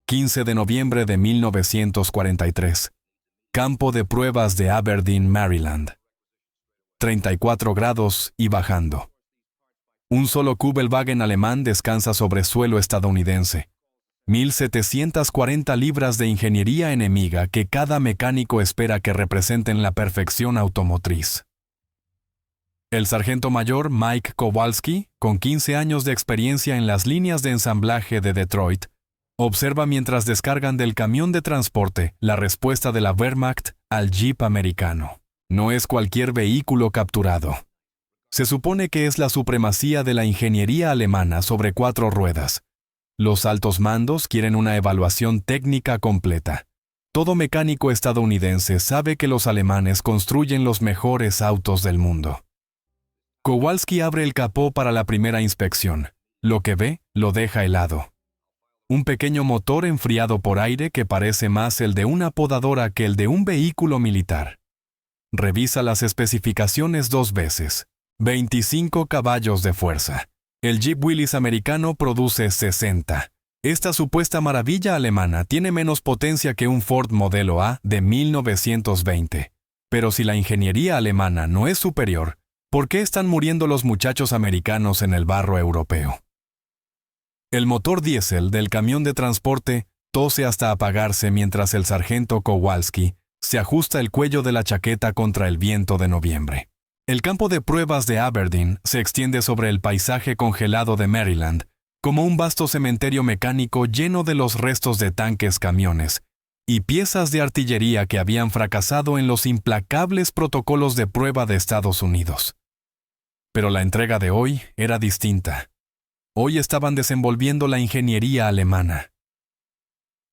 15 de noviembre de 1943. Campo de pruebas de Aberdeen, Maryland. 34 grados y bajando. Un solo Kübelwagen alemán descansa sobre suelo estadounidense. 1.740 libras de ingeniería enemiga que cada mecánico espera que representen la perfección automotriz. El sargento mayor Mike Kowalski, con 15 años de experiencia en las líneas de ensamblaje de Detroit, observa mientras descargan del camión de transporte la respuesta de la Wehrmacht al Jeep americano. No es cualquier vehículo capturado. Se supone que es la supremacía de la ingeniería alemana sobre 4 ruedas. Los altos mandos quieren una evaluación técnica completa. Todo mecánico estadounidense sabe que los alemanes construyen los mejores autos del mundo. Kowalski abre el capó para la primera inspección. Lo que ve lo deja helado. Un pequeño motor enfriado por aire que parece más el de una podadora que el de un vehículo militar. Revisa las especificaciones 2 veces. 25 caballos de fuerza. El Jeep Willys americano produce 60. Esta supuesta maravilla alemana tiene menos potencia que un Ford Modelo A de 1920. Pero si la ingeniería alemana no es superior, ¿por qué están muriendo los muchachos americanos en el barro europeo? El motor diésel del camión de transporte tose hasta apagarse mientras el sargento Kowalski se ajusta el cuello de la chaqueta contra el viento de noviembre. El campo de pruebas de Aberdeen se extiende sobre el paisaje congelado de Maryland, como un vasto cementerio mecánico lleno de los restos de tanques-camiones y piezas de artillería que habían fracasado en los implacables protocolos de prueba de Estados Unidos. Pero la entrega de hoy era distinta. Hoy estaban desenvolviendo la ingeniería alemana.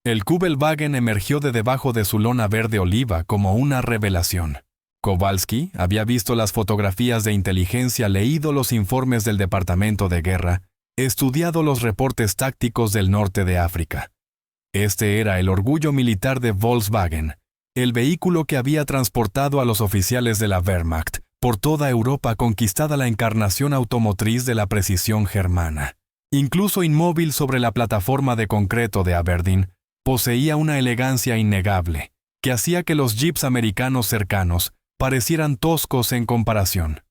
El Kübelwagen emergió de debajo de su lona verde oliva como una revelación. Kowalski había visto las fotografías de inteligencia, leído los informes del Departamento de Guerra, estudiado los reportes tácticos del norte de África. Este era el orgullo militar de Volkswagen, el vehículo que había transportado a los oficiales de la Wehrmacht por toda Europa conquistada la encarnación automotriz de la precisión germana. Incluso inmóvil sobre la plataforma de concreto de Aberdeen, poseía una elegancia innegable, que hacía que los jeeps americanos cercanos parecieran toscos en comparación.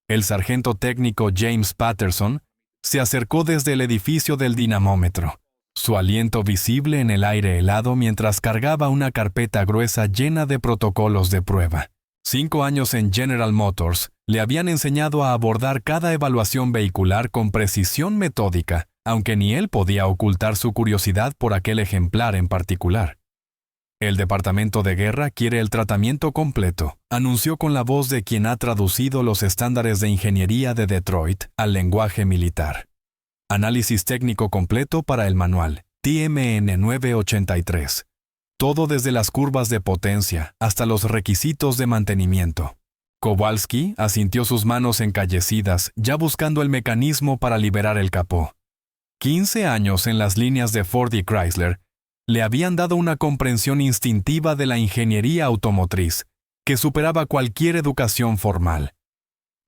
El sargento técnico James Patterson se acercó desde el edificio del dinamómetro, su aliento visible en el aire helado mientras cargaba una carpeta gruesa llena de protocolos de prueba. 5 años en General Motors le habían enseñado a abordar cada evaluación vehicular con precisión metódica, aunque ni él podía ocultar su curiosidad por aquel ejemplar en particular. El Departamento de Guerra quiere el tratamiento completo, anunció con la voz de quien ha traducido los estándares de ingeniería de Detroit al lenguaje militar. Análisis técnico completo para el manual, TMN 983. Todo desde las curvas de potencia hasta los requisitos de mantenimiento. Kowalski asintió sus manos encallecidas, ya buscando el mecanismo para liberar el capó. 15 años en las líneas de Ford y Chrysler le habían dado una comprensión instintiva de la ingeniería automotriz que superaba cualquier educación formal.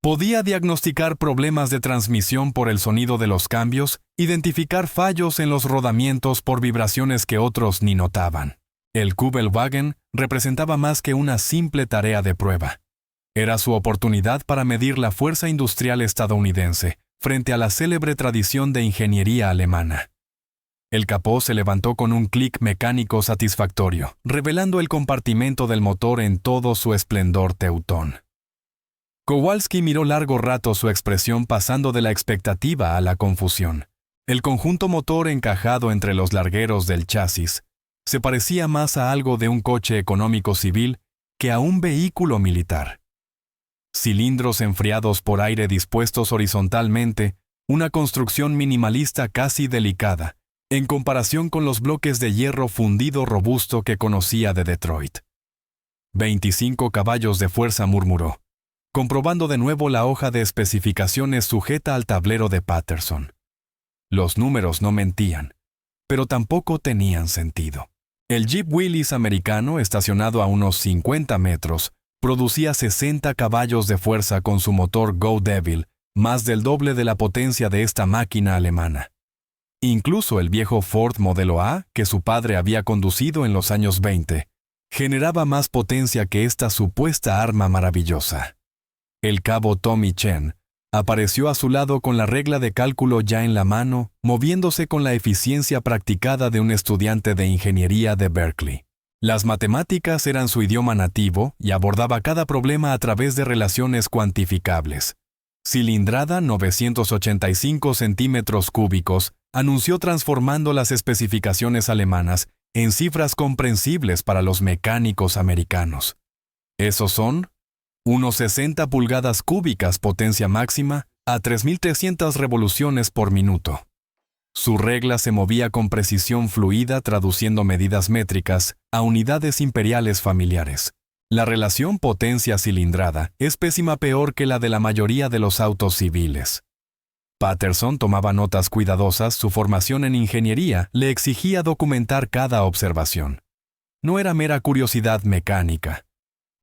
Podía diagnosticar problemas de transmisión por el sonido de los cambios, identificar fallos en los rodamientos por vibraciones que otros ni notaban. El Kübelwagen representaba más que una simple tarea de prueba. Era su oportunidad para medir la fuerza industrial estadounidense frente a la célebre tradición de ingeniería alemana. El capó se levantó con un clic mecánico satisfactorio, revelando el compartimento del motor en todo su esplendor teutón. Kowalski miró largo rato su expresión pasando de la expectativa a la confusión. El conjunto motor encajado entre los largueros del chasis se parecía más a algo de un coche económico civil que a un vehículo militar. Cilindros enfriados por aire dispuestos horizontalmente, una construcción minimalista casi delicada, en comparación con los bloques de hierro fundido robusto que conocía de Detroit. 25 caballos de fuerza, murmuró, comprobando de nuevo la hoja de especificaciones sujeta al tablero de Patterson. Los números no mentían, pero tampoco tenían sentido. El Jeep Willys americano, estacionado a unos 50 metros, producía 60 caballos de fuerza con su motor Go Devil, más del doble de la potencia de esta máquina alemana. Incluso el viejo Ford Modelo A, que su padre había conducido en los años 20, generaba más potencia que esta supuesta arma maravillosa. El cabo Tommy Chen apareció a su lado con la regla de cálculo ya en la mano, moviéndose con la eficiencia practicada de un estudiante de ingeniería de Berkeley. Las matemáticas eran su idioma nativo y abordaba cada problema a través de relaciones cuantificables. Cilindrada 985 centímetros cúbicos, anunció transformando las especificaciones alemanas en cifras comprensibles para los mecánicos americanos. Esos son unos 60 pulgadas cúbicas potencia máxima a 3.300 revoluciones por minuto. Su regla se movía con precisión fluida traduciendo medidas métricas a unidades imperiales familiares. La relación potencia-cilindrada es pésima peor que la de la mayoría de los autos civiles. Patterson tomaba notas cuidadosas, su formación en ingeniería le exigía documentar cada observación. No era mera curiosidad mecánica.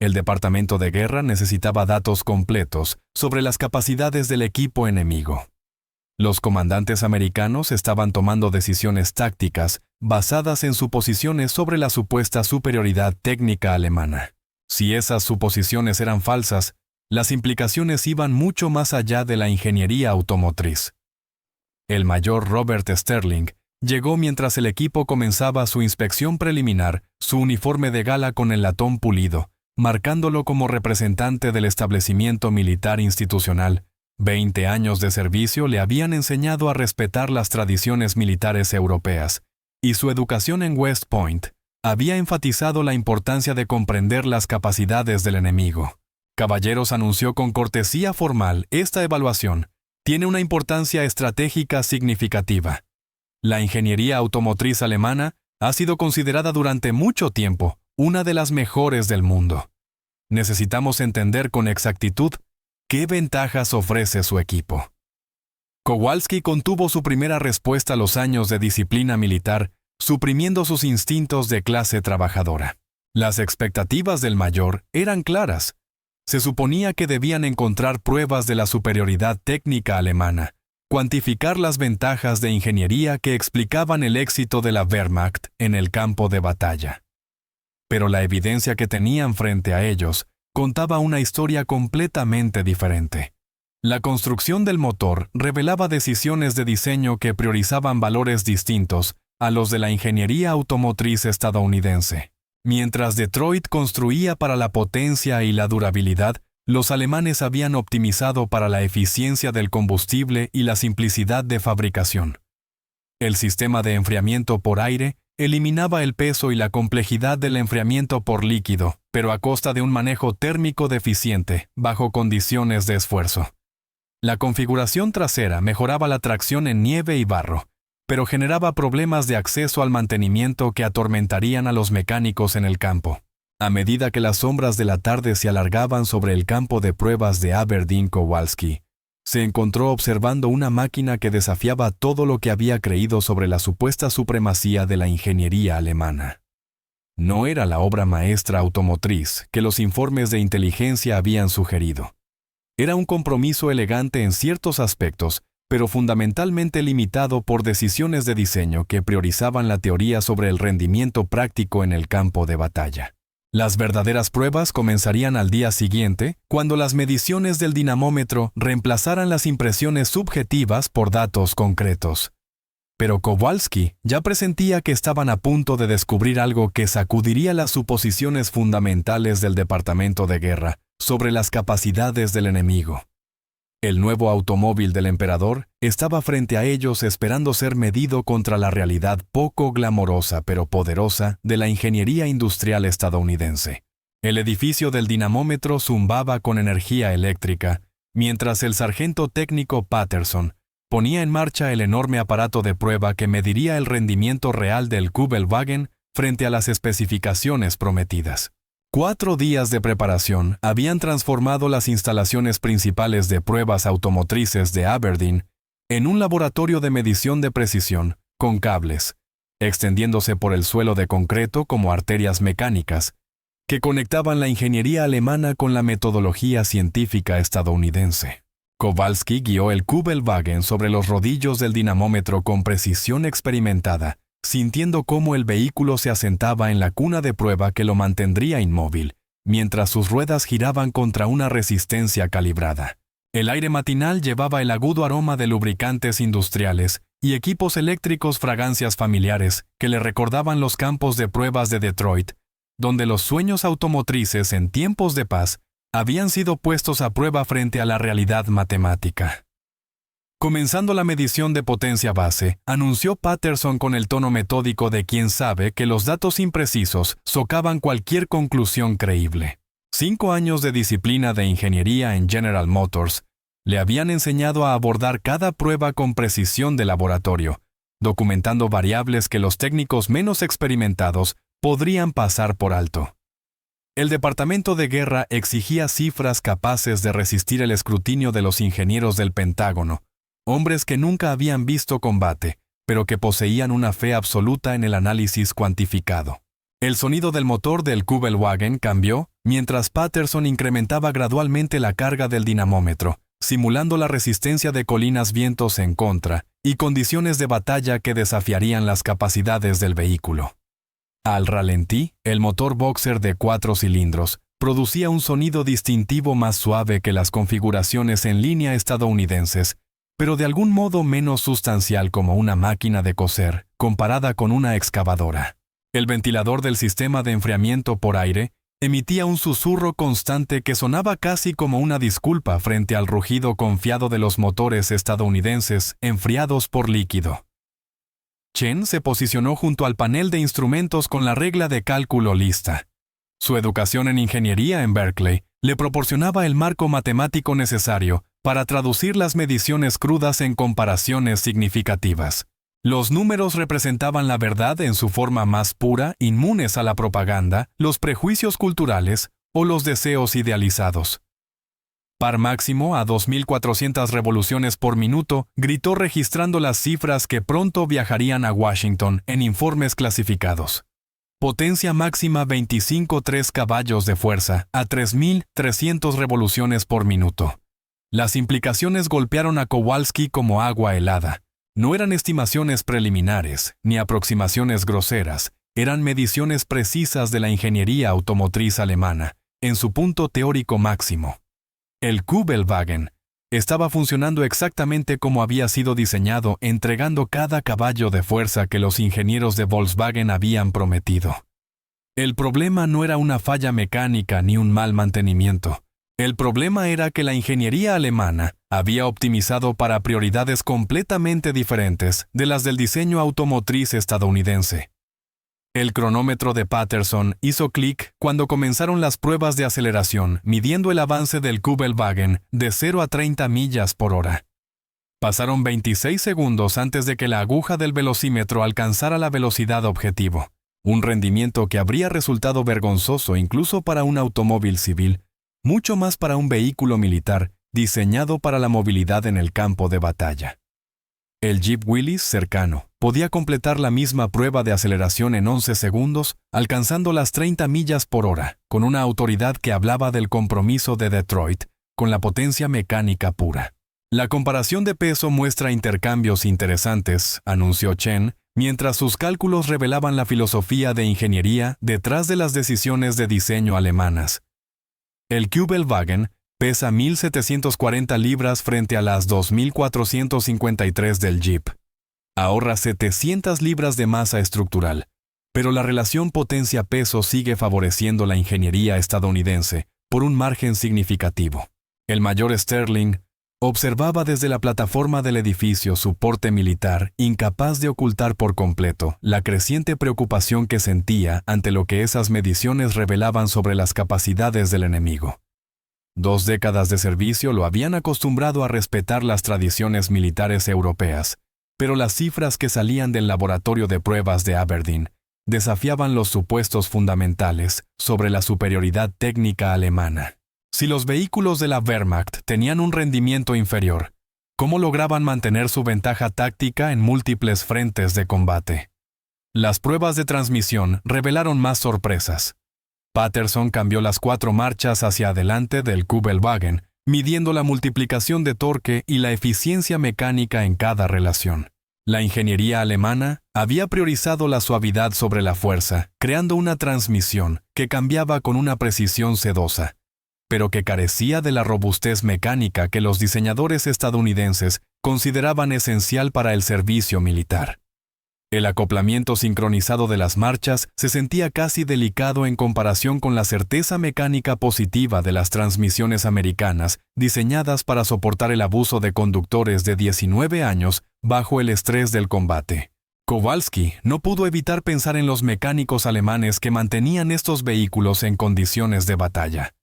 El Departamento de Guerra necesitaba datos completos sobre las capacidades del equipo enemigo. Los comandantes americanos estaban tomando decisiones tácticas basadas en suposiciones sobre la supuesta superioridad técnica alemana. Si esas suposiciones eran falsas, las implicaciones iban mucho más allá de la ingeniería automotriz. El mayor Robert Sterling llegó mientras el equipo comenzaba su inspección preliminar, su uniforme de gala con el latón pulido, marcándolo como representante del establecimiento militar institucional. 20 años de servicio le habían enseñado a respetar las tradiciones militares europeas, y su educación en West Point había enfatizado la importancia de comprender las capacidades del enemigo. Caballeros, anunció con cortesía formal, esta evaluación tiene una importancia estratégica significativa. La ingeniería automotriz alemana ha sido considerada durante mucho tiempo una de las mejores del mundo. Necesitamos entender con exactitud qué ventajas ofrece su equipo. Kowalski contuvo su primera respuesta a los años de disciplina militar, suprimiendo sus instintos de clase trabajadora. Las expectativas del mayor eran claras. Se suponía que debían encontrar pruebas de la superioridad técnica alemana, cuantificar las ventajas de ingeniería que explicaban el éxito de la Wehrmacht en el campo de batalla. Pero la evidencia que tenían frente a ellos contaba una historia completamente diferente. La construcción del motor revelaba decisiones de diseño que priorizaban valores distintos a los de la ingeniería automotriz estadounidense. Mientras Detroit construía para la potencia y la durabilidad, los alemanes habían optimizado para la eficiencia del combustible y la simplicidad de fabricación. El sistema de enfriamiento por aire eliminaba el peso y la complejidad del enfriamiento por líquido, pero a costa de un manejo térmico deficiente, bajo condiciones de esfuerzo. La configuración trasera mejoraba la tracción en nieve y barro, pero generaba problemas de acceso al mantenimiento que atormentarían a los mecánicos en el campo. A medida que las sombras de la tarde se alargaban sobre el campo de pruebas de Aberdeen, Kowalski se encontró observando una máquina que desafiaba todo lo que había creído sobre la supuesta supremacía de la ingeniería alemana. No era la obra maestra automotriz que los informes de inteligencia habían sugerido. Era un compromiso elegante en ciertos aspectos, pero fundamentalmente limitado por decisiones de diseño que priorizaban la teoría sobre el rendimiento práctico en el campo de batalla. Las verdaderas pruebas comenzarían al día siguiente, cuando las mediciones del dinamómetro reemplazaran las impresiones subjetivas por datos concretos. Pero Kowalski ya presentía que estaban a punto de descubrir algo que sacudiría las suposiciones fundamentales del Departamento de Guerra sobre las capacidades del enemigo. El nuevo automóvil del emperador estaba frente a ellos esperando ser medido contra la realidad poco glamorosa pero poderosa de la ingeniería industrial estadounidense. El edificio del dinamómetro zumbaba con energía eléctrica, mientras el sargento técnico Patterson ponía en marcha el enorme aparato de prueba que mediría el rendimiento real del Kübelwagen frente a las especificaciones prometidas. 4 días de preparación habían transformado las instalaciones principales de pruebas automotrices de Aberdeen en un laboratorio de medición de precisión, con cables, extendiéndose por el suelo de concreto como arterias mecánicas, que conectaban la ingeniería alemana con la metodología científica estadounidense. Kowalski guió el Kübelwagen sobre los rodillos del dinamómetro con precisión experimentada, sintiendo cómo el vehículo se asentaba en la cuna de prueba que lo mantendría inmóvil, mientras sus ruedas giraban contra una resistencia calibrada. El aire matinal llevaba el agudo aroma de lubricantes industriales y equipos eléctricos, fragancias familiares que le recordaban los campos de pruebas de Detroit, donde los sueños automotrices en tiempos de paz habían sido puestos a prueba frente a la realidad matemática. Comenzando la medición de potencia base, anunció Patterson con el tono metódico de quien sabe que los datos imprecisos socavan cualquier conclusión creíble. 5 años de disciplina de ingeniería en General Motors le habían enseñado a abordar cada prueba con precisión de laboratorio, documentando variables que los técnicos menos experimentados podrían pasar por alto. El Departamento de Guerra exigía cifras capaces de resistir el escrutinio de los ingenieros del Pentágono, hombres que nunca habían visto combate, pero que poseían una fe absoluta en el análisis cuantificado. El sonido del motor del Kübelwagen cambió mientras Patterson incrementaba gradualmente la carga del dinamómetro, simulando la resistencia de colinas, vientos en contra y condiciones de batalla que desafiarían las capacidades del vehículo. Al ralentí, el motor boxer de 4 cilindros producía un sonido distintivo más suave que las configuraciones en línea estadounidenses, pero de algún modo menos sustancial, como una máquina de coser comparada con una excavadora. El ventilador del sistema de enfriamiento por aire emitía un susurro constante que sonaba casi como una disculpa frente al rugido confiado de los motores estadounidenses enfriados por líquido. Chen se posicionó junto al panel de instrumentos con la regla de cálculo lista. Su educación en ingeniería en Berkeley le proporcionaba el marco matemático necesario para traducir las mediciones crudas en comparaciones significativas. Los números representaban la verdad en su forma más pura, inmunes a la propaganda, los prejuicios culturales o los deseos idealizados. Par máximo a 2.400 revoluciones por minuto, gritó registrando las cifras que pronto viajarían a Washington en informes clasificados. Potencia máxima 25,3 caballos de fuerza a 3.300 revoluciones por minuto. Las implicaciones golpearon a Kowalski como agua helada. No eran estimaciones preliminares, ni aproximaciones groseras, eran mediciones precisas de la ingeniería automotriz alemana, en su punto teórico máximo. El Kübelwagen estaba funcionando exactamente como había sido diseñado, entregando cada caballo de fuerza que los ingenieros de Volkswagen habían prometido. El problema no era una falla mecánica ni un mal mantenimiento. El problema era que la ingeniería alemana había optimizado para prioridades completamente diferentes de las del diseño automotriz estadounidense. El cronómetro de Patterson hizo clic cuando comenzaron las pruebas de aceleración, midiendo el avance del Kübelwagen de 0 a 30 millas por hora. Pasaron 26 segundos antes de que la aguja del velocímetro alcanzara la velocidad objetivo, un rendimiento que habría resultado vergonzoso incluso para un automóvil civil, mucho más para un vehículo militar diseñado para la movilidad en el campo de batalla. El Jeep Willys cercano podía completar la misma prueba de aceleración en 11 segundos, alcanzando las 30 millas por hora, con una autoridad que hablaba del compromiso de Detroit con la potencia mecánica pura. La comparación de peso muestra intercambios interesantes, anunció Chen, mientras sus cálculos revelaban la filosofía de ingeniería detrás de las decisiones de diseño alemanas. El Kübelwagen pesa 1.740 libras frente a las 2.453 del Jeep. Ahorra 700 libras de masa estructural, pero la relación potencia-peso sigue favoreciendo la ingeniería estadounidense por un margen significativo. El mayor Sterling observaba desde la plataforma del edificio su porte militar, incapaz de ocultar por completo la creciente preocupación que sentía ante lo que esas mediciones revelaban sobre las capacidades del enemigo. 2 décadas de servicio lo habían acostumbrado a respetar las tradiciones militares europeas, pero las cifras que salían del laboratorio de pruebas de Aberdeen desafiaban los supuestos fundamentales sobre la superioridad técnica alemana. Si los vehículos de la Wehrmacht tenían un rendimiento inferior, ¿cómo lograban mantener su ventaja táctica en múltiples frentes de combate? Las pruebas de transmisión revelaron más sorpresas. Patterson cambió las 4 marchas hacia adelante del Kübelwagen, midiendo la multiplicación de torque y la eficiencia mecánica en cada relación. La ingeniería alemana había priorizado la suavidad sobre la fuerza, creando una transmisión que cambiaba con una precisión sedosa, pero que carecía de la robustez mecánica que los diseñadores estadounidenses consideraban esencial para el servicio militar. El acoplamiento sincronizado de las marchas se sentía casi delicado en comparación con la certeza mecánica positiva de las transmisiones americanas diseñadas para soportar el abuso de conductores de 19 años bajo el estrés del combate. Kowalski no pudo evitar pensar en los mecánicos alemanes que mantenían estos vehículos en condiciones de batalla.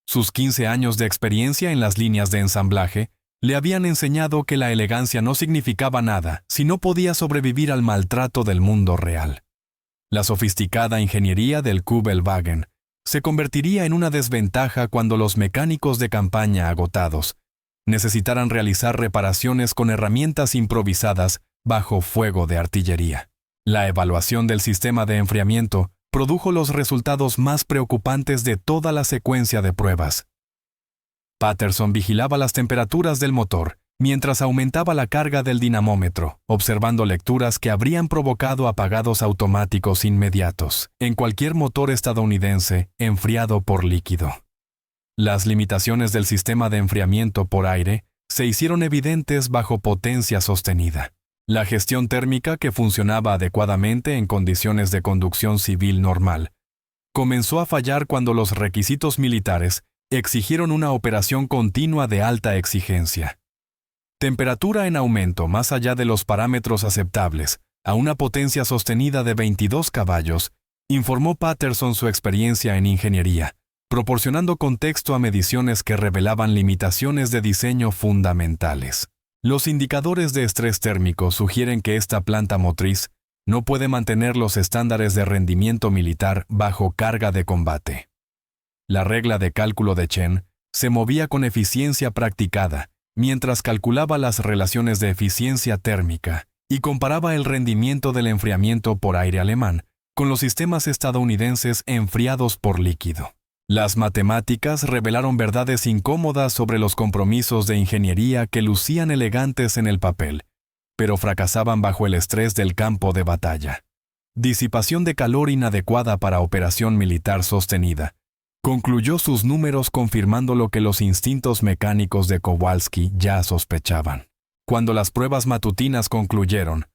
Sus 15 años de experiencia en las líneas de ensamblaje le habían enseñado que la elegancia no significaba nada si no podía sobrevivir al maltrato del mundo real. La sofisticada ingeniería del Kübelwagen se convertiría en una desventaja cuando los mecánicos de campaña agotados necesitaran realizar reparaciones con herramientas improvisadas bajo fuego de artillería. La evaluación del sistema de enfriamiento produjo los resultados más preocupantes de toda la secuencia de pruebas. Patterson vigilaba las temperaturas del motor mientras aumentaba la carga del dinamómetro, observando lecturas que habrían provocado apagados automáticos inmediatos en cualquier motor estadounidense enfriado por líquido. Las limitaciones del sistema de enfriamiento por aire se hicieron evidentes bajo potencia sostenida. La gestión térmica, que funcionaba adecuadamente en condiciones de conducción civil normal, comenzó a fallar cuando los requisitos militares exigieron una operación continua de alta exigencia. Temperatura en aumento más allá de los parámetros aceptables, a una potencia sostenida de 22 caballos, informó Patterson su experiencia en ingeniería, proporcionando contexto a mediciones que revelaban limitaciones de diseño fundamentales. Los indicadores de estrés térmico sugieren que esta planta motriz no puede mantener los estándares de rendimiento militar bajo carga de combate. La regla de cálculo de Chen se movía con eficiencia practicada, mientras calculaba las relaciones de eficiencia térmica y comparaba el rendimiento del enfriamiento por aire alemán con los sistemas estadounidenses enfriados por líquido. Las matemáticas revelaron verdades incómodas sobre los compromisos de ingeniería que lucían elegantes en el papel, pero fracasaban bajo el estrés del campo de batalla. Disipación de calor inadecuada para operación militar sostenida. Concluyó sus números confirmando lo que los instintos mecánicos de Kowalski ya sospechaban. Cuando las pruebas matutinas concluyeron,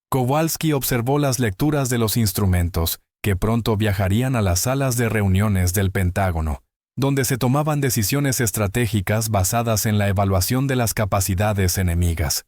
Kowalski observó las lecturas de los instrumentos, que pronto viajarían a las salas de reuniones del Pentágono, donde se tomaban decisiones estratégicas basadas en la evaluación de las capacidades enemigas.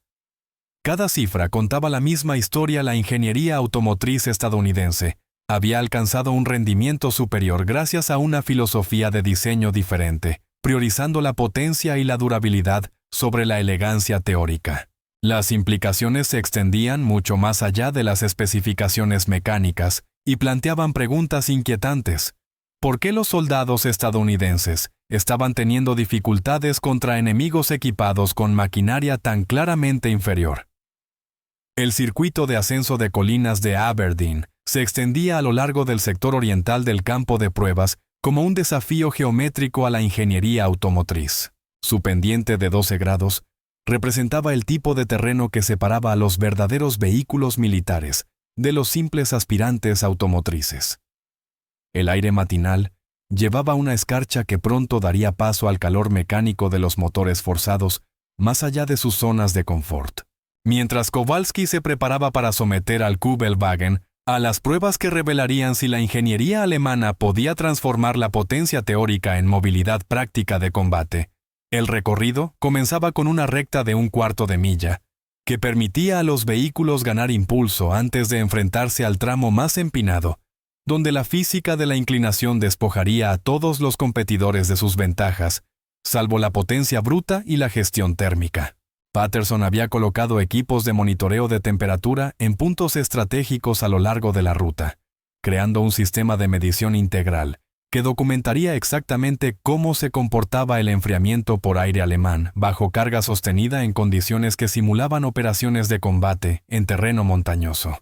Cada cifra contaba la misma historia. La ingeniería automotriz estadounidense había alcanzado un rendimiento superior gracias a una filosofía de diseño diferente, priorizando la potencia y la durabilidad sobre la elegancia teórica. Las implicaciones se extendían mucho más allá de las especificaciones mecánicas y planteaban preguntas inquietantes. ¿Por qué los soldados estadounidenses estaban teniendo dificultades contra enemigos equipados con maquinaria tan claramente inferior? El circuito de ascenso de colinas de Aberdeen se extendía a lo largo del sector oriental del campo de pruebas como un desafío geométrico a la ingeniería automotriz. Su pendiente de 12 grados representaba el tipo de terreno que separaba a los verdaderos vehículos militares de los simples aspirantes automotrices. El aire matinal llevaba una escarcha que pronto daría paso al calor mecánico de los motores forzados más allá de sus zonas de confort. Mientras Kowalski se preparaba para someter al Kübelwagen a las pruebas que revelarían si la ingeniería alemana podía transformar la potencia teórica en movilidad práctica de combate, el recorrido comenzaba con una recta de 1/4 de milla, que permitía a los vehículos ganar impulso antes de enfrentarse al tramo más empinado, donde la física de la inclinación despojaría a todos los competidores de sus ventajas, salvo la potencia bruta y la gestión térmica. Patterson había colocado equipos de monitoreo de temperatura en puntos estratégicos a lo largo de la ruta, creando un sistema de medición integral que documentaría exactamente cómo se comportaba el enfriamiento por aire alemán bajo carga sostenida en condiciones que simulaban operaciones de combate en terreno montañoso.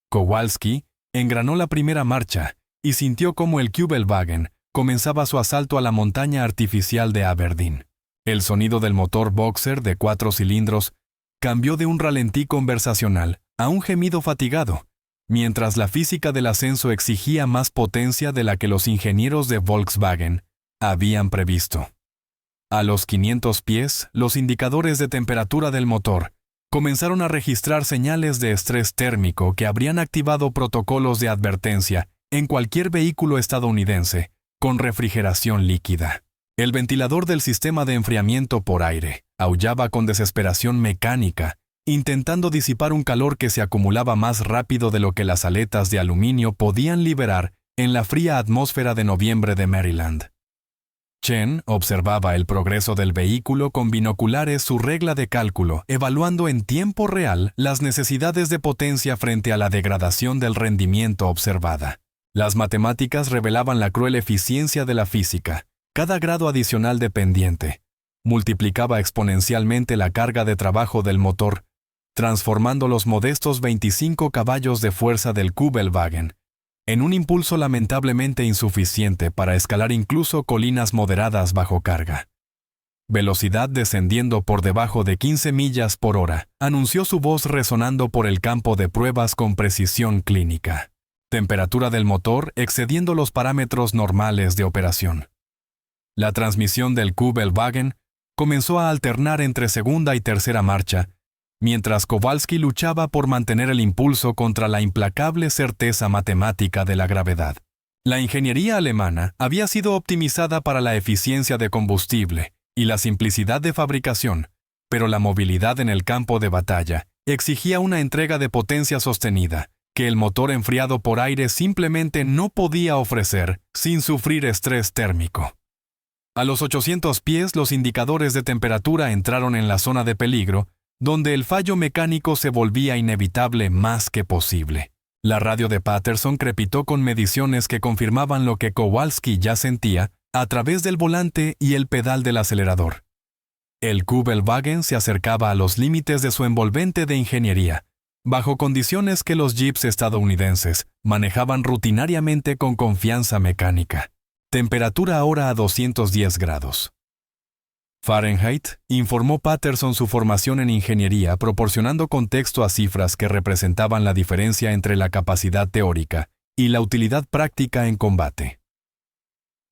Kowalski engranó la primera marcha y sintió cómo el Kübelwagen comenzaba su asalto a la montaña artificial de Aberdeen. El sonido del motor Boxer de 4 cilindros cambió de un ralentí conversacional a un gemido fatigado, mientras la física del ascenso exigía más potencia de la que los ingenieros de Volkswagen habían previsto. A los 500 pies, los indicadores de temperatura del motor comenzaron a registrar señales de estrés térmico que habrían activado protocolos de advertencia en cualquier vehículo estadounidense con refrigeración líquida. El ventilador del sistema de enfriamiento por aire aullaba con desesperación mecánica, intentando disipar un calor que se acumulaba más rápido de lo que las aletas de aluminio podían liberar en la fría atmósfera de noviembre de Maryland. Chen observaba el progreso del vehículo con binoculares, su regla de cálculo, evaluando en tiempo real las necesidades de potencia frente a la degradación del rendimiento observada. Las matemáticas revelaban la cruel eficiencia de la física. Cada grado adicional de pendiente multiplicaba exponencialmente la carga de trabajo del motor, transformando los modestos 25 caballos de fuerza del Kübelwagen en un impulso lamentablemente insuficiente para escalar incluso colinas moderadas bajo carga. Velocidad descendiendo por debajo de 15 millas por hora, anunció su voz resonando por el campo de pruebas con precisión clínica. Temperatura del motor excediendo los parámetros normales de operación. La transmisión del Kübelwagen comenzó a alternar entre segunda y tercera marcha, mientras Kowalski luchaba por mantener el impulso contra la implacable certeza matemática de la gravedad. La ingeniería alemana había sido optimizada para la eficiencia de combustible y la simplicidad de fabricación, pero la movilidad en el campo de batalla exigía una entrega de potencia sostenida que el motor enfriado por aire simplemente no podía ofrecer sin sufrir estrés térmico. A los 800 pies, los indicadores de temperatura entraron en la zona de peligro, donde el fallo mecánico se volvía inevitable más que posible. La radio de Patterson crepitó con mediciones que confirmaban lo que Kowalski ya sentía a través del volante y el pedal del acelerador. El Kübelwagen se acercaba a los límites de su envolvente de ingeniería, bajo condiciones que los jeeps estadounidenses manejaban rutinariamente con confianza mecánica. Temperatura ahora a 210 grados. Fahrenheit, informó Patterson su formación en ingeniería proporcionando contexto a cifras que representaban la diferencia entre la capacidad teórica y la utilidad práctica en combate.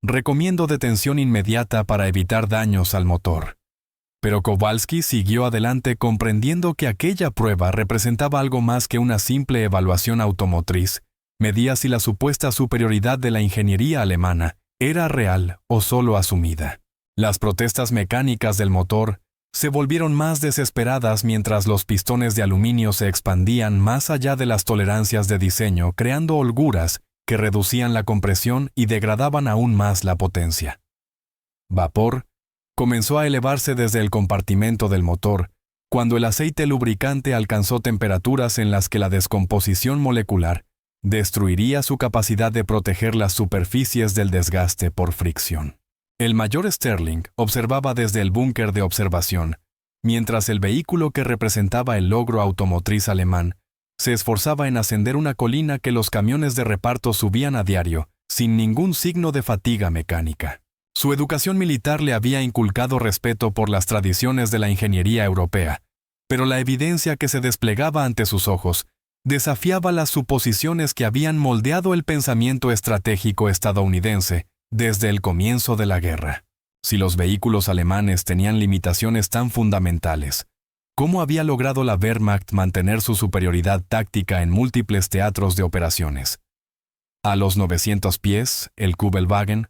Recomiendo detención inmediata para evitar daños al motor. Pero Kowalski siguió adelante comprendiendo que aquella prueba representaba algo más que una simple evaluación automotriz. Medía si la supuesta superioridad de la ingeniería alemana era real o solo asumida. Las protestas mecánicas del motor se volvieron más desesperadas mientras los pistones de aluminio se expandían más allá de las tolerancias de diseño, creando holguras que reducían la compresión y degradaban aún más la potencia. Vapor comenzó a elevarse desde el compartimento del motor, cuando el aceite lubricante alcanzó temperaturas en las que la descomposición molecular destruiría su capacidad de proteger las superficies del desgaste por fricción. El mayor Sterling observaba desde el búnker de observación, mientras el vehículo que representaba el logro automotriz alemán se esforzaba en ascender una colina que los camiones de reparto subían a diario, sin ningún signo de fatiga mecánica. Su educación militar le había inculcado respeto por las tradiciones de la ingeniería europea, pero la evidencia que se desplegaba ante sus ojos desafiaba las suposiciones que habían moldeado el pensamiento estratégico estadounidense desde el comienzo de la guerra. Si los vehículos alemanes tenían limitaciones tan fundamentales, ¿cómo había logrado la Wehrmacht mantener su superioridad táctica en múltiples teatros de operaciones? A los 900 pies, el Kübelwagen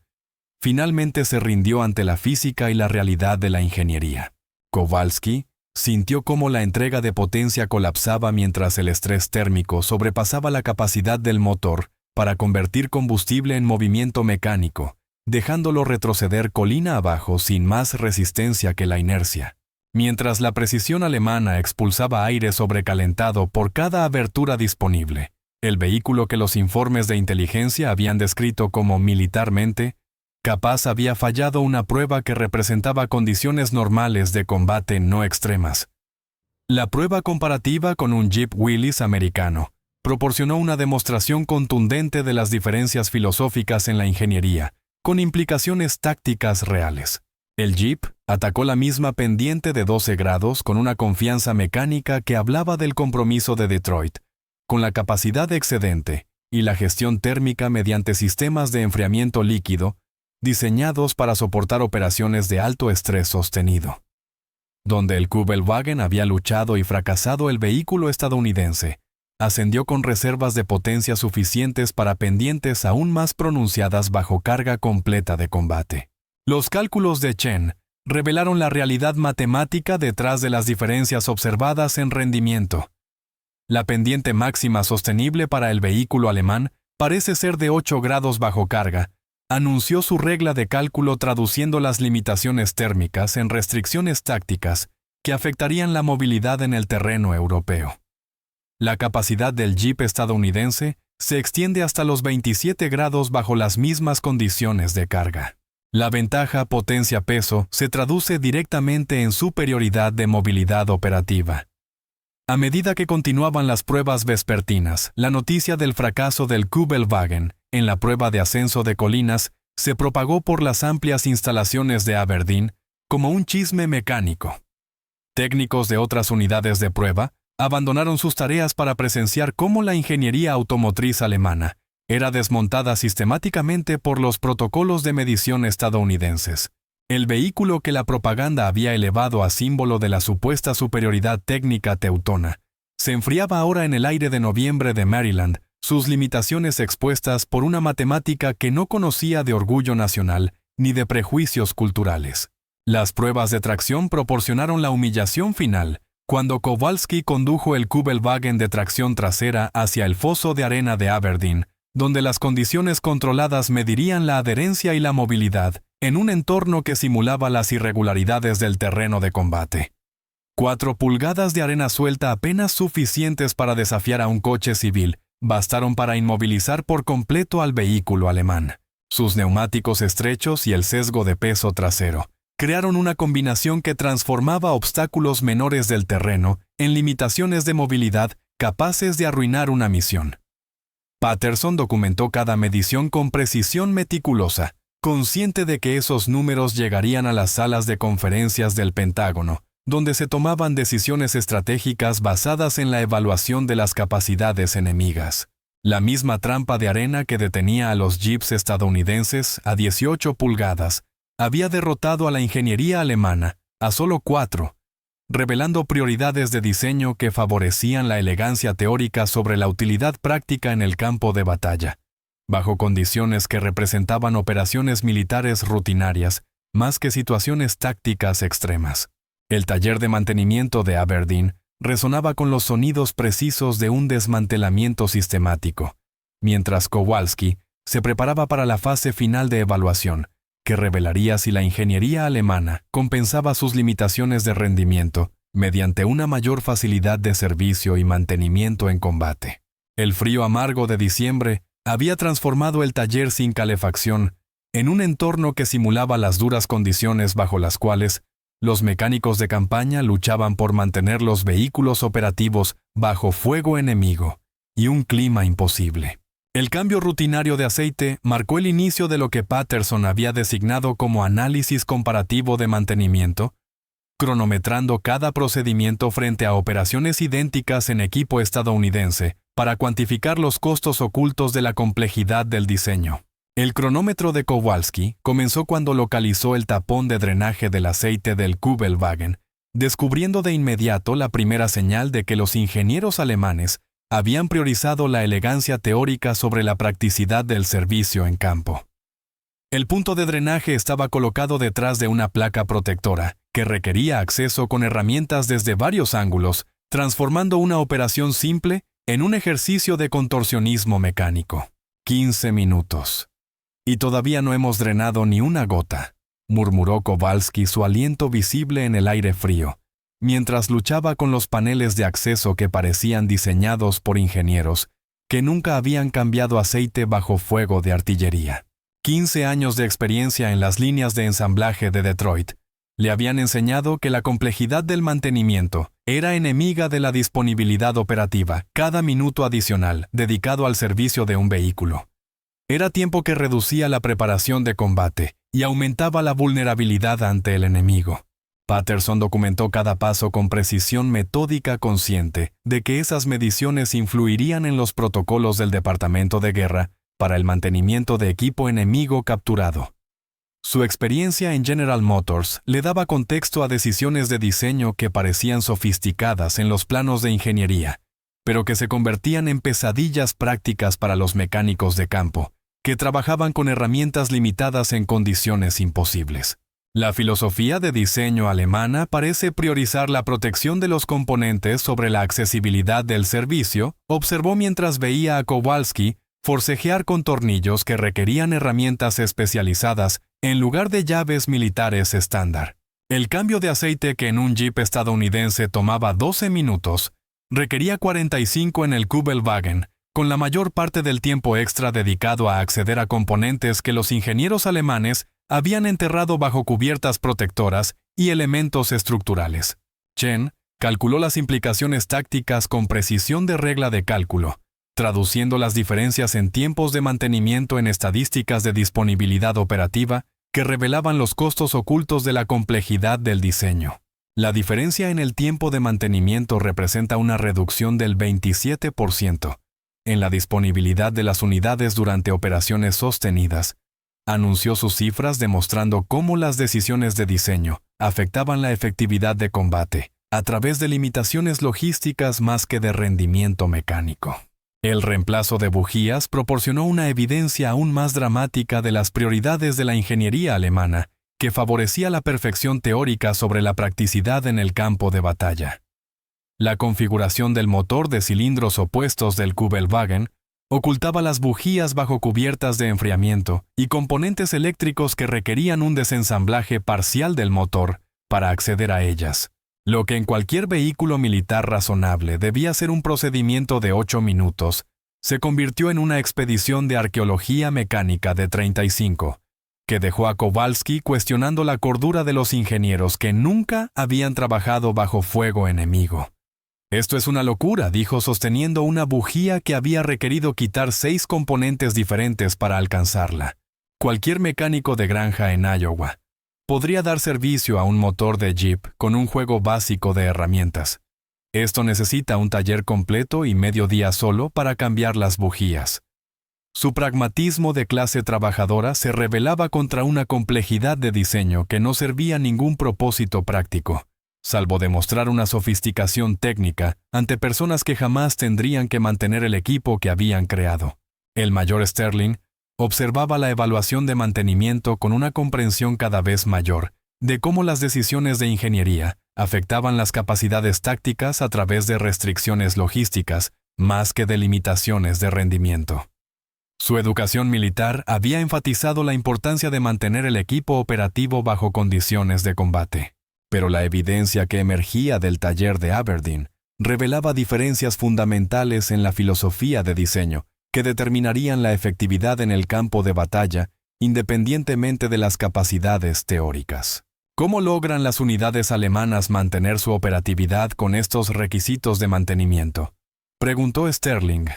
finalmente se rindió ante la física y la realidad de la ingeniería. Kowalski sintió cómo la entrega de potencia colapsaba mientras el estrés térmico sobrepasaba la capacidad del motor para convertir combustible en movimiento mecánico, dejándolo retroceder colina abajo sin más resistencia que la inercia. Mientras la precisión alemana expulsaba aire sobrecalentado por cada abertura disponible, el vehículo que los informes de inteligencia habían descrito como militarmente capaz había fallado una prueba que representaba condiciones normales de combate no extremas. La prueba comparativa con un Jeep Willys americano proporcionó una demostración contundente de las diferencias filosóficas en la ingeniería, con implicaciones tácticas reales. El Jeep atacó la misma pendiente de 12 grados con una confianza mecánica que hablaba del compromiso de Detroit, con la capacidad excedente y la gestión térmica mediante sistemas de enfriamiento líquido diseñados para soportar operaciones de alto estrés sostenido. Donde el Kübelwagen había luchado y fracasado, el vehículo estadounidense ascendió con reservas de potencia suficientes para pendientes aún más pronunciadas bajo carga completa de combate. Los cálculos de Chen revelaron la realidad matemática detrás de las diferencias observadas en rendimiento. La pendiente máxima sostenible para el vehículo alemán parece ser de 8 grados bajo carga, anunció su regla de cálculo traduciendo las limitaciones térmicas en restricciones tácticas que afectarían la movilidad en el terreno europeo. La capacidad del Jeep estadounidense se extiende hasta los 27 grados bajo las mismas condiciones de carga. La ventaja potencia-peso se traduce directamente en superioridad de movilidad operativa. A medida que continuaban las pruebas vespertinas, la noticia del fracaso del Kübelwagen en la prueba de ascenso de colinas se propagó por las amplias instalaciones de Aberdeen como un chisme mecánico. Técnicos de otras unidades de prueba abandonaron sus tareas para presenciar cómo la ingeniería automotriz alemana era desmontada sistemáticamente por los protocolos de medición estadounidenses. El vehículo que la propaganda había elevado a símbolo de la supuesta superioridad técnica teutona se enfriaba ahora en el aire de noviembre de Maryland, sus limitaciones expuestas por una matemática que no conocía de orgullo nacional ni de prejuicios culturales. Las pruebas de tracción proporcionaron la humillación final, cuando Kowalski condujo el Kübelwagen de tracción trasera hacia el foso de arena de Aberdeen, donde las condiciones controladas medirían la adherencia y la movilidad en un entorno que simulaba las irregularidades del terreno de combate. 4 pulgadas de arena suelta apenas suficientes para desafiar a un coche civil bastaron para inmovilizar por completo al vehículo alemán. Sus neumáticos estrechos y el sesgo de peso trasero crearon una combinación que transformaba obstáculos menores del terreno en limitaciones de movilidad capaces de arruinar una misión. Patterson documentó cada medición con precisión meticulosa, consciente de que esos números llegarían a las salas de conferencias del Pentágono, donde se tomaban decisiones estratégicas basadas en la evaluación de las capacidades enemigas. La misma trampa de arena que detenía a los jeeps estadounidenses a 18 pulgadas había derrotado a la ingeniería alemana a solo 4, revelando prioridades de diseño que favorecían la elegancia teórica sobre la utilidad práctica en el campo de batalla, bajo condiciones que representaban operaciones militares rutinarias más que situaciones tácticas extremas. El taller de mantenimiento de Aberdeen resonaba con los sonidos precisos de un desmantelamiento sistemático, mientras Kowalski se preparaba para la fase final de evaluación, que revelaría si la ingeniería alemana compensaba sus limitaciones de rendimiento mediante una mayor facilidad de servicio y mantenimiento en combate. El frío amargo de diciembre había transformado el taller sin calefacción en un entorno que simulaba las duras condiciones bajo las cuales los mecánicos de campaña luchaban por mantener los vehículos operativos bajo fuego enemigo y un clima imposible. El cambio rutinario de aceite marcó el inicio de lo que Patterson había designado como análisis comparativo de mantenimiento, cronometrando cada procedimiento frente a operaciones idénticas en equipo estadounidense para cuantificar los costos ocultos de la complejidad del diseño. El cronómetro de Kowalski comenzó cuando localizó el tapón de drenaje del aceite del Kübelwagen, descubriendo de inmediato la primera señal de que los ingenieros alemanes habían priorizado la elegancia teórica sobre la practicidad del servicio en campo. El punto de drenaje estaba colocado detrás de una placa protectora, que requería acceso con herramientas desde varios ángulos, transformando una operación simple en un ejercicio de contorsionismo mecánico. 15 minutos. Y todavía no hemos drenado ni una gota, murmuró Kowalski, su aliento visible en el aire frío, mientras luchaba con los paneles de acceso que parecían diseñados por ingenieros que nunca habían cambiado aceite bajo fuego de artillería. 15 años de experiencia en las líneas de ensamblaje de Detroit le habían enseñado que la complejidad del mantenimiento era enemiga de la disponibilidad operativa. Cada minuto adicional dedicado al servicio de un vehículo era tiempo que reducía la preparación de combate y aumentaba la vulnerabilidad ante el enemigo. Patterson documentó cada paso con precisión metódica consciente de que esas mediciones influirían en los protocolos del Departamento de Guerra para el mantenimiento de equipo enemigo capturado. Su experiencia en General Motors le daba contexto a decisiones de diseño que parecían sofisticadas en los planos de ingeniería, pero que se convertían en pesadillas prácticas para los mecánicos de campo, que trabajaban con herramientas limitadas en condiciones imposibles. La filosofía de diseño alemana parece priorizar la protección de los componentes sobre la accesibilidad del servicio, observó mientras veía a Kowalski forcejear con tornillos que requerían herramientas especializadas en lugar de llaves militares estándar. El cambio de aceite que en un Jeep estadounidense tomaba 12 minutos, requería 45 en el Kübelwagen, con la mayor parte del tiempo extra dedicado a acceder a componentes que los ingenieros alemanes habían enterrado bajo cubiertas protectoras y elementos estructurales. Chen calculó las implicaciones tácticas con precisión de regla de cálculo, traduciendo las diferencias en tiempos de mantenimiento en estadísticas de disponibilidad operativa que revelaban los costos ocultos de la complejidad del diseño. La diferencia en el tiempo de mantenimiento representa una reducción del 27% en la disponibilidad de las unidades durante operaciones sostenidas. Anunció sus cifras demostrando cómo las decisiones de diseño afectaban la efectividad de combate a través de limitaciones logísticas más que de rendimiento mecánico. El reemplazo de bujías proporcionó una evidencia aún más dramática de las prioridades de la ingeniería alemana, que favorecía la perfección teórica sobre la practicidad en el campo de batalla. La configuración del motor de cilindros opuestos del Kübelwagen ocultaba las bujías bajo cubiertas de enfriamiento y componentes eléctricos que requerían un desensamblaje parcial del motor para acceder a ellas. Lo que en cualquier vehículo militar razonable debía ser un procedimiento de 8 minutos, se convirtió en una expedición de arqueología mecánica de 35, que dejó a Kowalski cuestionando la cordura de los ingenieros que nunca habían trabajado bajo fuego enemigo. «Esto es una locura», dijo sosteniendo una bujía que había requerido quitar 6 componentes diferentes para alcanzarla. Cualquier mecánico de granja en Iowa podría dar servicio a un motor de Jeep con un juego básico de herramientas. Esto necesita un taller completo y medio día solo para cambiar las bujías. Su pragmatismo de clase trabajadora se rebelaba contra una complejidad de diseño que no servía a ningún propósito práctico, salvo demostrar una sofisticación técnica ante personas que jamás tendrían que mantener el equipo que habían creado. El mayor Sterling observaba la evaluación de mantenimiento con una comprensión cada vez mayor de cómo las decisiones de ingeniería afectaban las capacidades tácticas a través de restricciones logísticas más que de limitaciones de rendimiento. Su educación militar había enfatizado la importancia de mantener el equipo operativo bajo condiciones de combate, pero la evidencia que emergía del taller de Aberdeen revelaba diferencias fundamentales en la filosofía de diseño que determinarían la efectividad en el campo de batalla independientemente de las capacidades teóricas. ¿Cómo logran las unidades alemanas mantener su operatividad con estos requisitos de mantenimiento?, preguntó Sterling,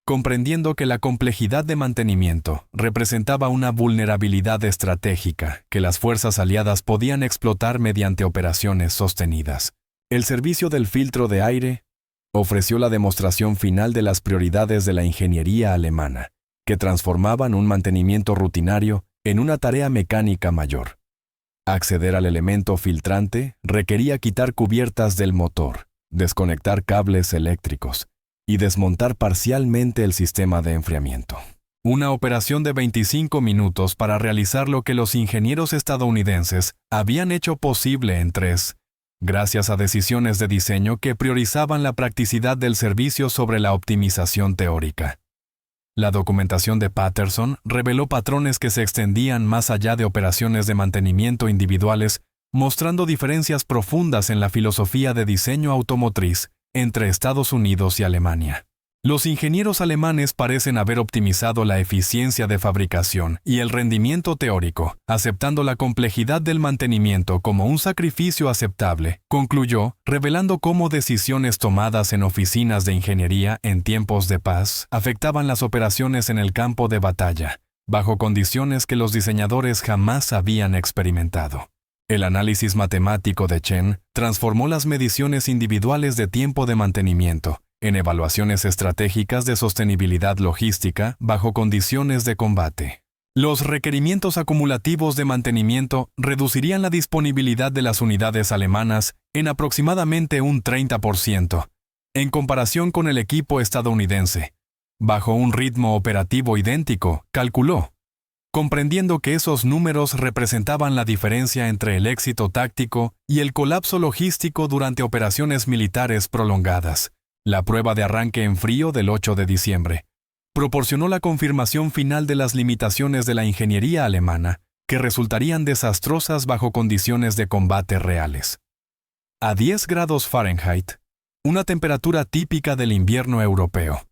comprendiendo que la complejidad de mantenimiento representaba una vulnerabilidad estratégica que las fuerzas aliadas podían explotar mediante operaciones sostenidas. El servicio del filtro de aire ofreció la demostración final de las prioridades de la ingeniería alemana, que transformaban un mantenimiento rutinario en una tarea mecánica mayor. Acceder al elemento filtrante requería quitar cubiertas del motor, desconectar cables eléctricos y desmontar parcialmente el sistema de enfriamiento. Una operación de 25 minutos para realizar lo que los ingenieros estadounidenses habían hecho posible en 3, gracias a decisiones de diseño que priorizaban la practicidad del servicio sobre la optimización teórica. La documentación de Patterson reveló patrones que se extendían más allá de operaciones de mantenimiento individuales, mostrando diferencias profundas en la filosofía de diseño automotriz entre Estados Unidos y Alemania. Los ingenieros alemanes parecen haber optimizado la eficiencia de fabricación y el rendimiento teórico, aceptando la complejidad del mantenimiento como un sacrificio aceptable, concluyó, revelando cómo decisiones tomadas en oficinas de ingeniería en tiempos de paz afectaban las operaciones en el campo de batalla, bajo condiciones que los diseñadores jamás habían experimentado. El análisis matemático de Chen transformó las mediciones individuales de tiempo de mantenimiento en evaluaciones estratégicas de sostenibilidad logística bajo condiciones de combate. Los requerimientos acumulativos de mantenimiento reducirían la disponibilidad de las unidades alemanas en aproximadamente un 30%, en comparación con el equipo estadounidense. Bajo un ritmo operativo idéntico, calculó, comprendiendo que esos números representaban la diferencia entre el éxito táctico y el colapso logístico durante operaciones militares prolongadas. La prueba de arranque en frío del 8 de diciembre proporcionó la confirmación final de las limitaciones de la ingeniería alemana, que resultarían desastrosas bajo condiciones de combate reales. A 10 grados Fahrenheit, una temperatura típica del invierno europeo.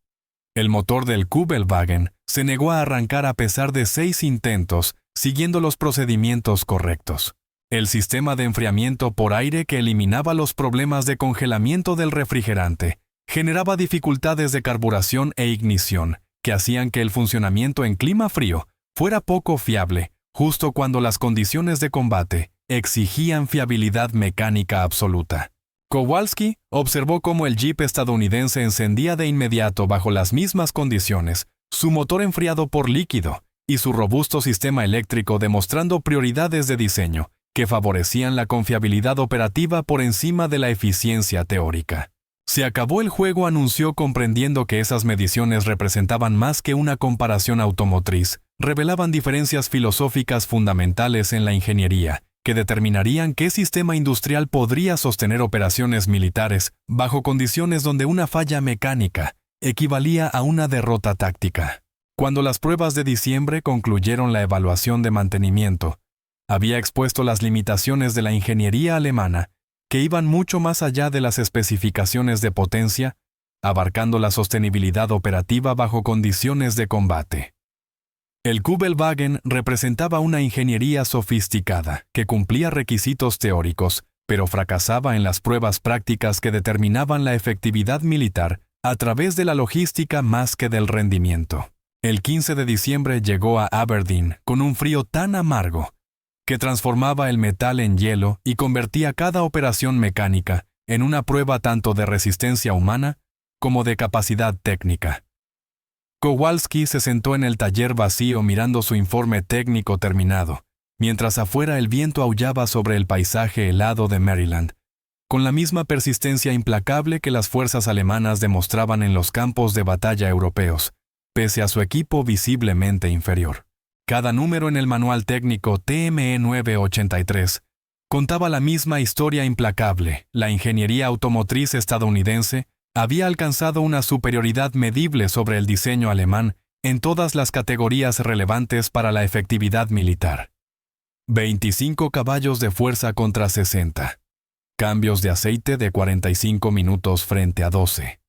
El motor del Kübelwagen se negó a arrancar a pesar de 6 intentos, siguiendo los procedimientos correctos. El sistema de enfriamiento por aire que eliminaba los problemas de congelamiento del refrigerante generaba dificultades de carburación e ignición, que hacían que el funcionamiento en clima frío fuera poco fiable, justo cuando las condiciones de combate exigían fiabilidad mecánica absoluta. Kowalski observó cómo el Jeep estadounidense encendía de inmediato bajo las mismas condiciones, su motor enfriado por líquido y su robusto sistema eléctrico demostrando prioridades de diseño que favorecían la confiabilidad operativa por encima de la eficiencia teórica. Se acabó el juego, anunció, comprendiendo que esas mediciones representaban más que una comparación automotriz, revelaban diferencias filosóficas fundamentales en la ingeniería, que determinarían qué sistema industrial podría sostener operaciones militares bajo condiciones donde una falla mecánica equivalía a una derrota táctica. Cuando las pruebas de diciembre concluyeron la evaluación de mantenimiento, había expuesto las limitaciones de la ingeniería alemana, que iban mucho más allá de las especificaciones de potencia, abarcando la sostenibilidad operativa bajo condiciones de combate. El Kübelwagen representaba una ingeniería sofisticada que cumplía requisitos teóricos, pero fracasaba en las pruebas prácticas que determinaban la efectividad militar a través de la logística más que del rendimiento. El 15 de diciembre llegó a Aberdeen con un frío tan amargo que transformaba el metal en hielo y convertía cada operación mecánica en una prueba tanto de resistencia humana como de capacidad técnica. Kowalski se sentó en el taller vacío mirando su informe técnico terminado, mientras afuera el viento aullaba sobre el paisaje helado de Maryland, con la misma persistencia implacable que las fuerzas alemanas demostraban en los campos de batalla europeos, pese a su equipo visiblemente inferior. Cada número en el manual técnico TME 983 contaba la misma historia implacable. La ingeniería automotriz estadounidense había alcanzado una superioridad medible sobre el diseño alemán en todas las categorías relevantes para la efectividad militar. 25 caballos de fuerza contra 60. Cambios de aceite de 45 minutos frente a 12.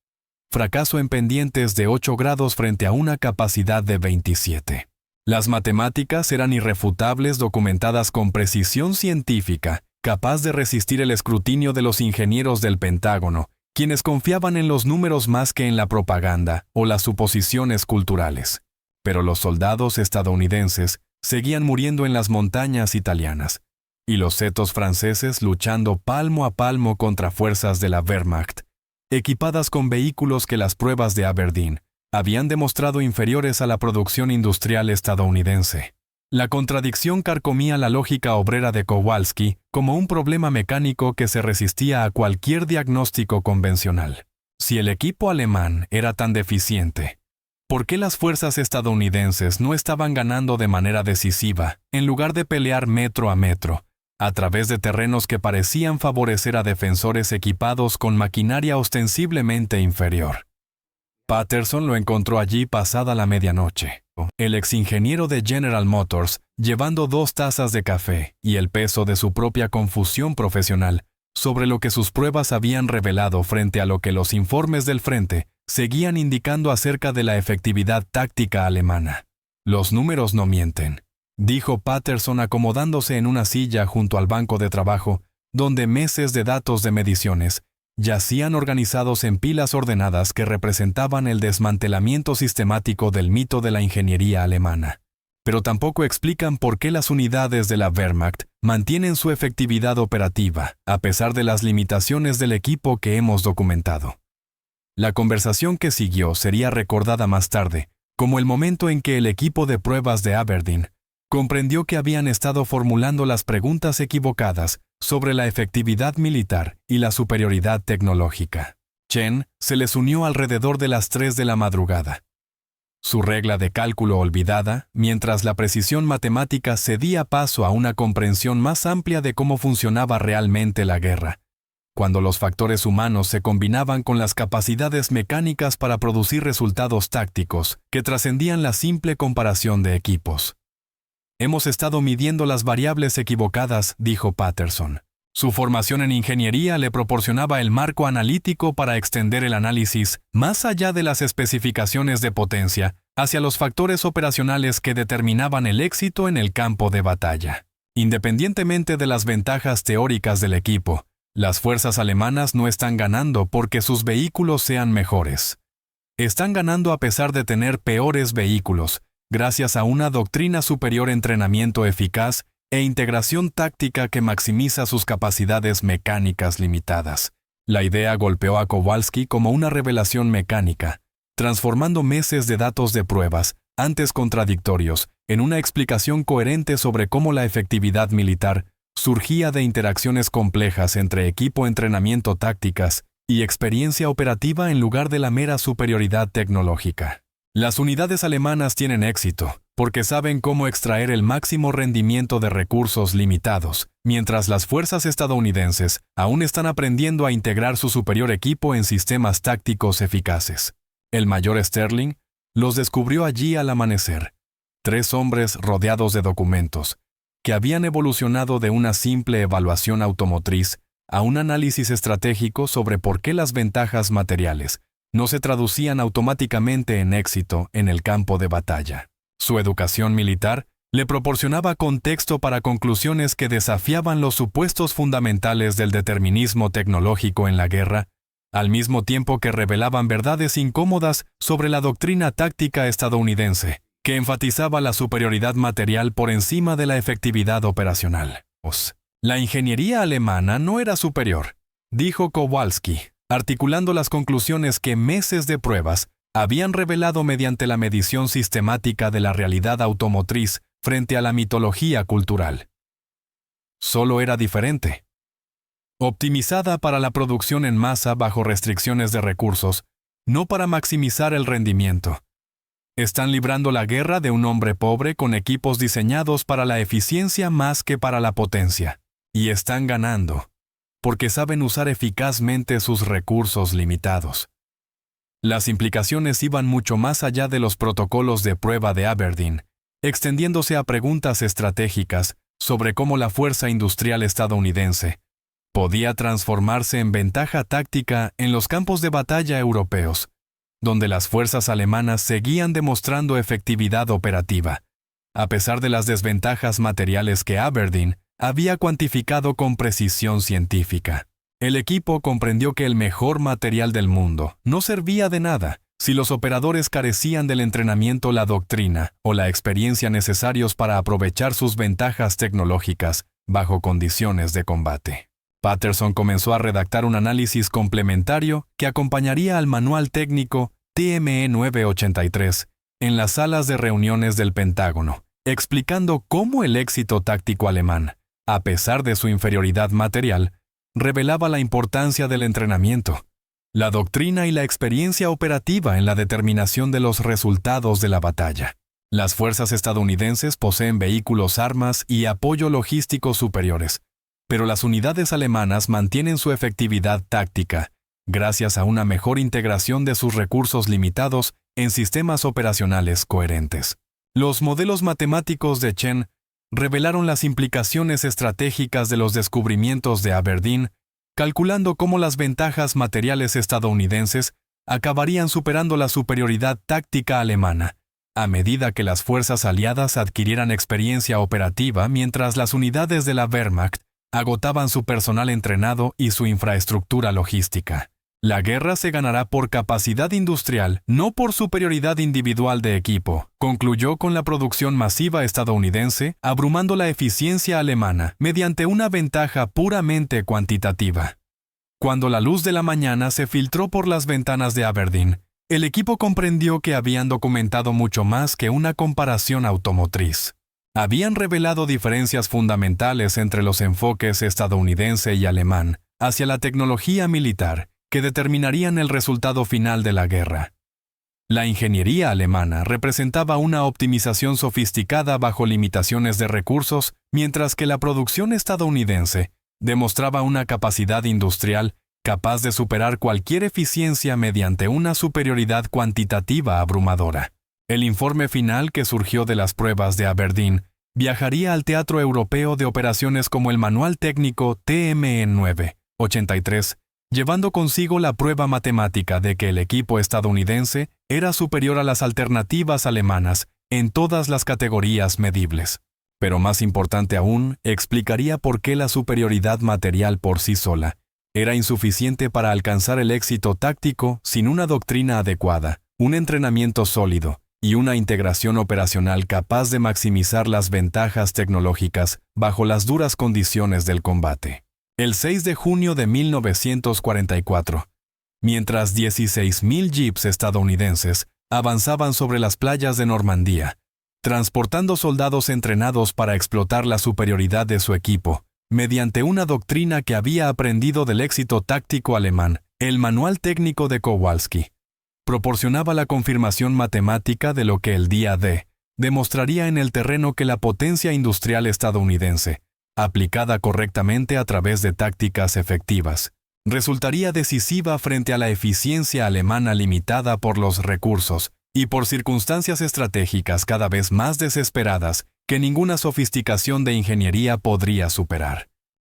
Fracaso en pendientes de 8 grados frente a una capacidad de 27. Las matemáticas eran irrefutables, documentadas con precisión científica, capaz de resistir el escrutinio de los ingenieros del Pentágono, quienes confiaban en los números más que en la propaganda o las suposiciones culturales. Pero los soldados estadounidenses seguían muriendo en las montañas italianas, y los setos franceses luchando palmo a palmo contra fuerzas de la Wehrmacht, equipadas con vehículos que las pruebas de Aberdeen habían demostrado inferiores a la producción industrial estadounidense. La contradicción carcomía la lógica obrera de Kowalski como un problema mecánico que se resistía a cualquier diagnóstico convencional. Si el equipo alemán era tan deficiente, ¿por qué las fuerzas estadounidenses no estaban ganando de manera decisiva, en lugar de pelear metro a metro, a través de terrenos que parecían favorecer a defensores equipados con maquinaria ostensiblemente inferior? Patterson lo encontró allí pasada la medianoche, el exingeniero de General Motors, llevando 2 tazas de café y el peso de su propia confusión profesional sobre lo que sus pruebas habían revelado frente a lo que los informes del frente seguían indicando acerca de la efectividad táctica alemana. Los números no mienten, dijo Patterson acomodándose en una silla junto al banco de trabajo, donde meses de datos de mediciones yacían organizados en pilas ordenadas que representaban el desmantelamiento sistemático del mito de la ingeniería alemana. pero tampoco explican por qué las unidades de la Wehrmacht mantienen su efectividad operativa, a pesar de las limitaciones del equipo que hemos documentado. La conversación que siguió sería recordada más tarde como el momento en que el equipo de pruebas de Aberdeen comprendió que habían estado formulando las preguntas equivocadas sobre la efectividad militar y la superioridad tecnológica. Chen se les unió alrededor de las 3 de la madrugada. Su regla de cálculo olvidada, mientras la precisión matemática cedía paso a una comprensión más amplia de cómo funcionaba realmente la guerra, cuando los factores humanos se combinaban con las capacidades mecánicas para producir resultados tácticos que trascendían la simple comparación de equipos. Hemos estado midiendo las variables equivocadas, dijo Patterson. Su formación en ingeniería le proporcionaba el marco analítico para extender el análisis más allá de las especificaciones de potencia hacia los factores operacionales que determinaban el éxito en el campo de batalla. Independientemente de las ventajas teóricas del equipo, las fuerzas alemanas no están ganando porque sus vehículos sean mejores. Están ganando a pesar de tener peores vehículos, gracias a una doctrina superior, entrenamiento eficaz e integración táctica que maximiza sus capacidades mecánicas limitadas. La idea golpeó a Kowalski como una revelación mecánica, transformando meses de datos de pruebas, antes contradictorios, en una explicación coherente sobre cómo la efectividad militar surgía de interacciones complejas entre equipo, entrenamiento, tácticas y experiencia operativa en lugar de la mera superioridad tecnológica. Las unidades alemanas tienen éxito porque saben cómo extraer el máximo rendimiento de recursos limitados, mientras las fuerzas estadounidenses aún están aprendiendo a integrar su superior equipo en sistemas tácticos eficaces. El mayor Sterling los descubrió allí al amanecer. 3 hombres rodeados de documentos, que habían evolucionado de una simple evaluación automotriz a un análisis estratégico sobre por qué las ventajas materiales no se traducían automáticamente en éxito en el campo de batalla. Su educación militar le proporcionaba contexto para conclusiones que desafiaban los supuestos fundamentales del determinismo tecnológico en la guerra, al mismo tiempo que revelaban verdades incómodas sobre la doctrina táctica estadounidense, que enfatizaba la superioridad material por encima de la efectividad operacional. La ingeniería alemana no era superior, dijo Kowalski, articulando las conclusiones que meses de pruebas habían revelado mediante la medición sistemática de la realidad automotriz frente a la mitología cultural. Solo era diferente. Optimizada para la producción en masa bajo restricciones de recursos, no para maximizar el rendimiento. Están librando la guerra de un hombre pobre con equipos diseñados para la eficiencia más que para la potencia. Y están ganando, porque saben usar eficazmente sus recursos limitados. Las implicaciones iban mucho más allá de los protocolos de prueba de Aberdeen, extendiéndose a preguntas estratégicas sobre cómo la fuerza industrial estadounidense podía transformarse en ventaja táctica en los campos de batalla europeos, donde las fuerzas alemanas seguían demostrando efectividad operativa, a pesar de las desventajas materiales que Aberdeen había cuantificado con precisión científica. El equipo comprendió que el mejor material del mundo no servía de nada si los operadores carecían del entrenamiento, la doctrina o la experiencia necesarios para aprovechar sus ventajas tecnológicas bajo condiciones de combate. Patterson comenzó a redactar un análisis complementario que acompañaría al manual técnico TME 983 en las salas de reuniones del Pentágono, explicando cómo el éxito táctico alemán, a pesar de su inferioridad material, revelaba la importancia del entrenamiento, la doctrina y la experiencia operativa en la determinación de los resultados de la batalla. Las fuerzas estadounidenses poseen vehículos, armas y apoyo logístico superiores, pero las unidades alemanas mantienen su efectividad táctica gracias a una mejor integración de sus recursos limitados en sistemas operacionales coherentes. Los modelos matemáticos de Chen revelaron las implicaciones estratégicas de los descubrimientos de Aberdeen, calculando cómo las ventajas materiales estadounidenses acabarían superando la superioridad táctica alemana, a medida que las fuerzas aliadas adquirieran experiencia operativa mientras las unidades de la Wehrmacht agotaban su personal entrenado y su infraestructura logística. La guerra se ganará por capacidad industrial, no por superioridad individual de equipo. Concluyó con la producción masiva estadounidense, abrumando la eficiencia alemana mediante una ventaja puramente cuantitativa. Cuando la luz de la mañana se filtró por las ventanas de Aberdeen, el equipo comprendió que habían documentado mucho más que una comparación automotriz. Habían revelado diferencias fundamentales entre los enfoques estadounidense y alemán hacia la tecnología militar que determinarían el resultado final de la guerra. La ingeniería alemana representaba una optimización sofisticada bajo limitaciones de recursos, mientras que la producción estadounidense demostraba una capacidad industrial capaz de superar cualquier eficiencia mediante una superioridad cuantitativa abrumadora. El informe final que surgió de las pruebas de Aberdeen viajaría al teatro europeo de operaciones como el Manual Técnico TME 83, llevando consigo la prueba matemática de que el equipo estadounidense era superior a las alternativas alemanas en todas las categorías medibles. Pero más importante aún, explicaría por qué la superioridad material por sí sola era insuficiente para alcanzar el éxito táctico sin una doctrina adecuada, un entrenamiento sólido y una integración operacional capaz de maximizar las ventajas tecnológicas bajo las duras condiciones del combate. El 6 de junio de 1944, mientras 16.000 jeeps estadounidenses avanzaban sobre las playas de Normandía, transportando soldados entrenados para explotar la superioridad de su equipo, mediante una doctrina que había aprendido del éxito táctico alemán, el Manual Técnico de Kowalski proporcionaba la confirmación matemática de lo que el día D demostraría en el terreno que la potencia industrial estadounidense, aplicada correctamente a través de tácticas efectivas, resultaría decisiva frente a la eficiencia alemana limitada por los recursos y por circunstancias estratégicas cada vez más desesperadas que ninguna sofisticación de ingeniería podría superar.